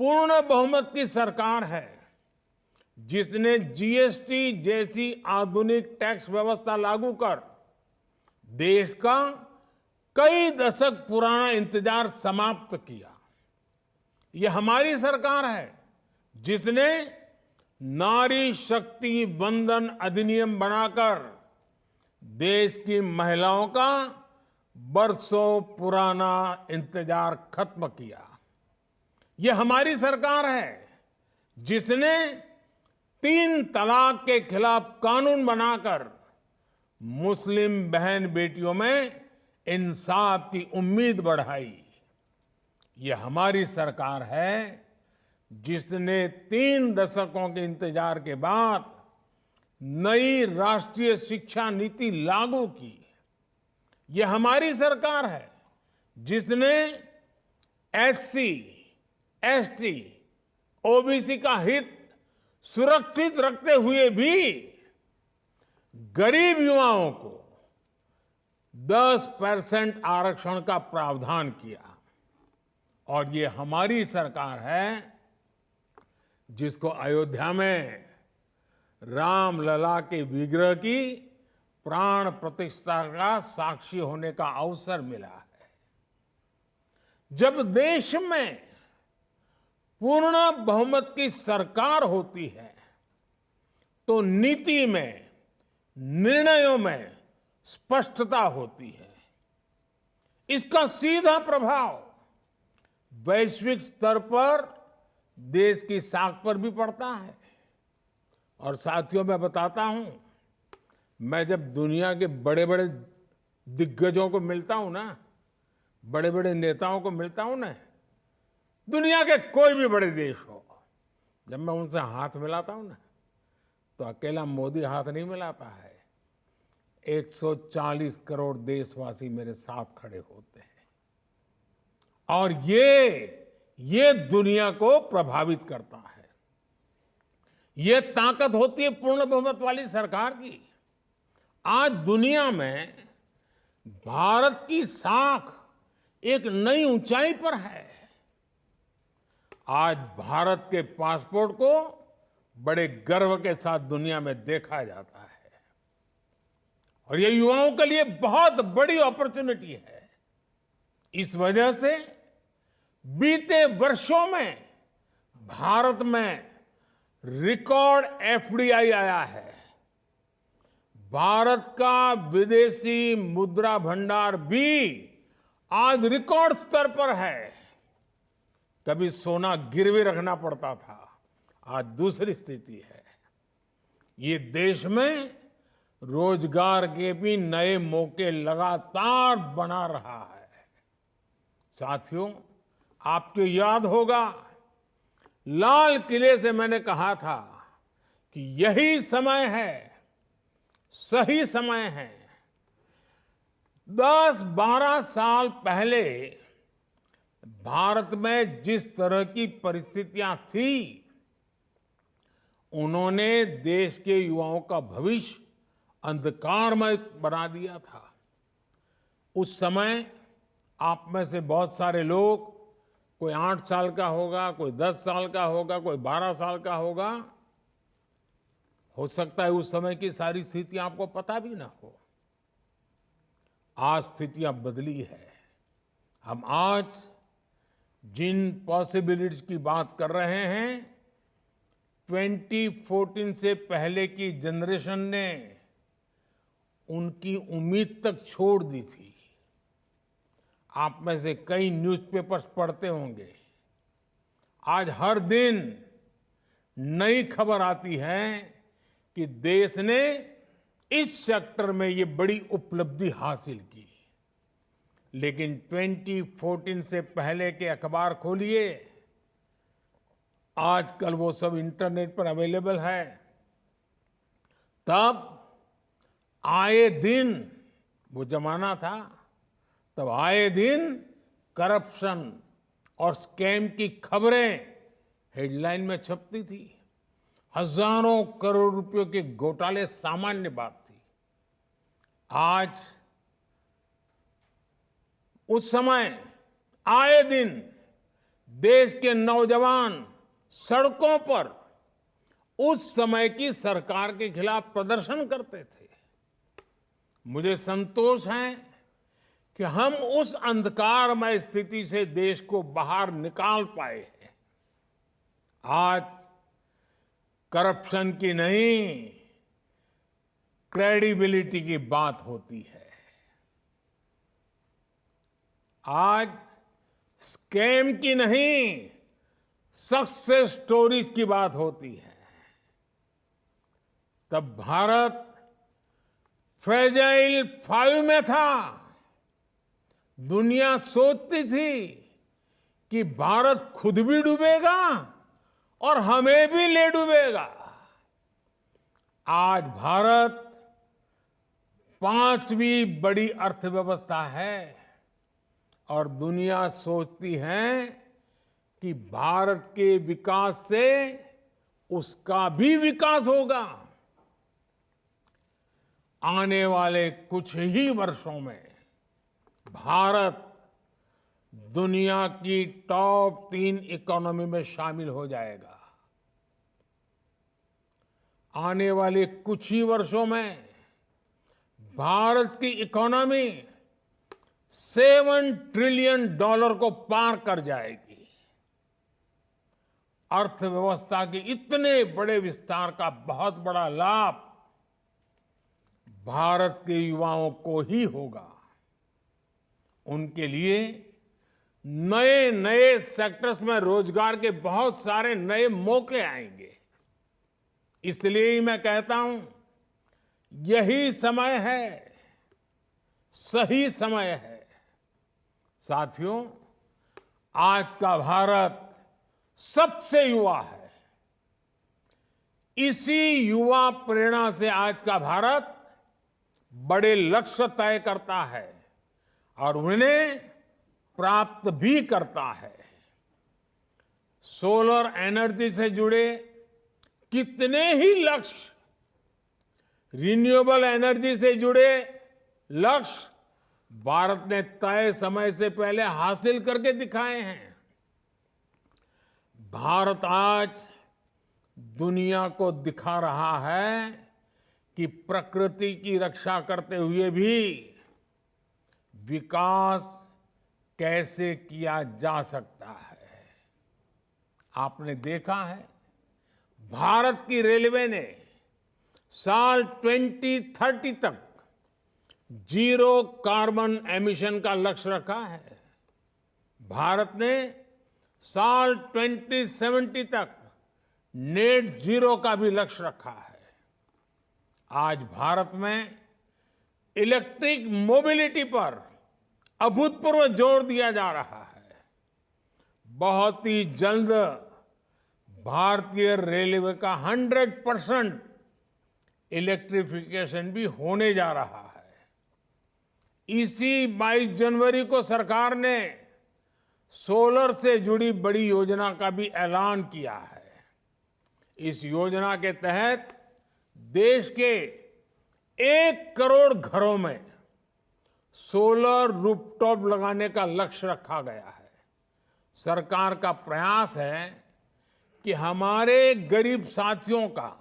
पूर्ण बहुमत की सरकार है जिसने जीएसटी जैसी आधुनिक टैक्स व्यवस्था लागू कर देश का कई दशक पुराना इंतजार समाप्त किया। यह हमारी सरकार है जिसने नारी शक्ति वंदन अधिनियम बनाकर देश की महिलाओं का बरसों पुराना इंतजार खत्म किया। यह हमारी सरकार है जिसने 3 तलाक के खिलाफ कानून बनाकर मुस्लिम बहन बेटियों में इंसाफ की उम्मीद बढ़ाई। यह हमारी सरकार है जिसने 3 दशकों के इंतजार के बाद नई राष्ट्रीय शिक्षा नीति लागू की। यह हमारी सरकार है जिसने एससी, एसटी, ओबीसी का हित सुरक्षित रखते हुए भी गरीब युवाओं को 10% आरक्षण का प्रावधान किया। और ये हमारी सरकार है जिसको अयोध्या में रामलला के विग्रह की प्राण प्रतिष्ठा का साक्षी होने का अवसर मिला है। जब देश में पूर्ण बहुमत की सरकार होती है तो नीति में, निर्णयों में स्पष्टता होती है। इसका सीधा प्रभाव वैश्विक स्तर पर देश की साख पर भी पड़ता है। और साथियों, मैं बताता हूं, मैं जब दुनिया के बड़े बड़े दिग्गजों को मिलता हूं ना, बड़े बड़े नेताओं को मिलता हूं ना, दुनिया के कोई भी बड़े देश हो, जब मैं उनसे हाथ मिलाता हूं ना, तो अकेला मोदी हाथ नहीं मिलाता है। 140 करोड़ देशवासी मेरे साथ खड़े होते हैं। और ये दुनिया को प्रभावित करता है। ये ताकत होती है पूर्ण बहुमत वाली सरकार की। आज दुनिया में भारत की साख एक नई ऊंचाई पर है। आज भारत के पासपोर्ट को बड़े गर्व के साथ दुनिया में देखा जाता है। और ये युवाओं के लिए बहुत बड़ी अपॉर्चुनिटी है। इस वजह से बीते वर्षों में भारत में रिकॉर्ड एफडीआई आया है। भारत का विदेशी मुद्रा भंडार भी आज रिकॉर्ड स्तर पर है। कभी सोना गिरवी रखना पड़ता था, आज दूसरी स्थिति है। ये देश में रोजगार के भी नए मौके लगातार बना रहा है। साथियों, आपको याद होगा, लाल किले से मैंने कहा था कि यही समय है, सही समय है। 10-12 साल पहले भारत में जिस तरह की परिस्थितियां थी, उन्होंने देश के युवाओं का भविष्य अंधकारमय बना दिया था। उस समय आप में से बहुत सारे लोग, कोई 8 साल का होगा, कोई 10 साल का होगा, कोई 12 साल का होगा, हो सकता है उस समय की सारी स्थितियां आपको पता भी ना हो। आज स्थितियां बदली है। हम आज जिन पॉसिबिलिटीज की बात कर रहे हैं, 2014 से पहले की जनरेशन ने उनकी उम्मीद तक छोड़ दी थी। आप में से कई न्यूज़पेपर्स पढ़ते होंगे। आज हर दिन नई खबर आती है कि देश ने इस सेक्टर में ये बड़ी उपलब्धि हासिल की। लेकिन 2014 से पहले के अखबार खोलिए, आजकल वो सब इंटरनेट पर अवेलेबल है। तब आए दिन, वो जमाना था, तब आए दिन करप्शन और स्कैम की खबरें हेडलाइन में छपती थी। हजारों करोड़ रुपयों के घोटाले सामान्य बात थी। आज उस समय आए दिन देश के नौजवान सड़कों पर उस समय की सरकार के खिलाफ प्रदर्शन करते थे। मुझे संतोष है कि हम उस अंधकारमय स्थिति से देश को बाहर निकाल पाए हैं। आज करप्शन की नहीं, क्रेडिबिलिटी की बात होती है। आज स्कैम की नहीं, सक्सेस स्टोरीज की बात होती है। तब भारत फ्रेजाइल 5 में था। दुनिया सोचती थी कि भारत खुद भी डूबेगा और हमें भी ले डूबेगा। आज भारत 5वीं बड़ी अर्थव्यवस्था है और दुनिया सोचती है कि भारत के विकास से उसका भी विकास होगा। आने वाले कुछ ही वर्षों में भारत दुनिया की टॉप 3 इकोनॉमी में शामिल हो जाएगा। आने वाले कुछ ही वर्षों में भारत की इकोनॉमी $7 ट्रिलियन को पार कर जाएगी। अर्थव्यवस्था के इतने बड़े विस्तार का बहुत बड़ा लाभ भारत के युवाओं को ही होगा। उनके लिए नए नए सेक्टर्स में रोजगार के बहुत सारे नए मौके आएंगे। इसलिए ही मैं कहता हूं, यही समय है, सही समय है। साथियों, आज का भारत सबसे युवा है। इसी युवा प्रेरणा से आज का भारत बड़े लक्ष्य तय करता है और उन्हें प्राप्त भी करता है। सोलर एनर्जी से जुड़े कितने ही लक्ष्य, रिन्यूएबल एनर्जी से जुड़े लक्ष्य भारत ने तय समय से पहले हासिल करके दिखाए हैं। भारत आज दुनिया को दिखा रहा है कि प्रकृति की रक्षा करते हुए भी विकास कैसे किया जा सकता है। आपने देखा है, भारत की रेलवे ने साल 2030 तक 0 कार्बन एमिशन का लक्ष्य रखा है। भारत ने साल 2070 तक नेट जीरो का भी लक्ष्य रखा है। आज भारत में इलेक्ट्रिक मोबिलिटी पर अभूतपूर्व जोर दिया जा रहा है। बहुत ही जल्द भारतीय रेलवे का 100% इलेक्ट्रिफिकेशन भी होने जा रहा है। इसी 22 जनवरी को सरकार ने सोलर से जुड़ी बड़ी योजना का भी ऐलान किया है। इस योजना के तहत देश के 1 करोड़ घरों में सोलर रूफटॉप लगाने का लक्ष्य रखा गया है। सरकार का प्रयास है कि हमारे गरीब साथियों का,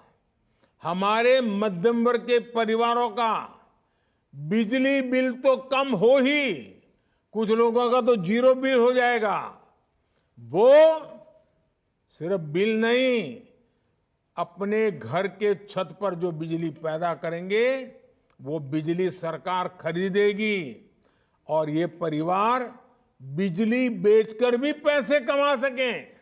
हमारे मध्यम वर्ग के परिवारों का बिजली बिल तो कम हो ही, कुछ लोगों का तो 0 बिल हो जाएगा। वो सिर्फ बिल नहीं, अपने घर के छत पर जो बिजली पैदा करेंगे वो बिजली सरकार खरीदेगी और ये परिवार बिजली बेचकर भी पैसे कमा सकें।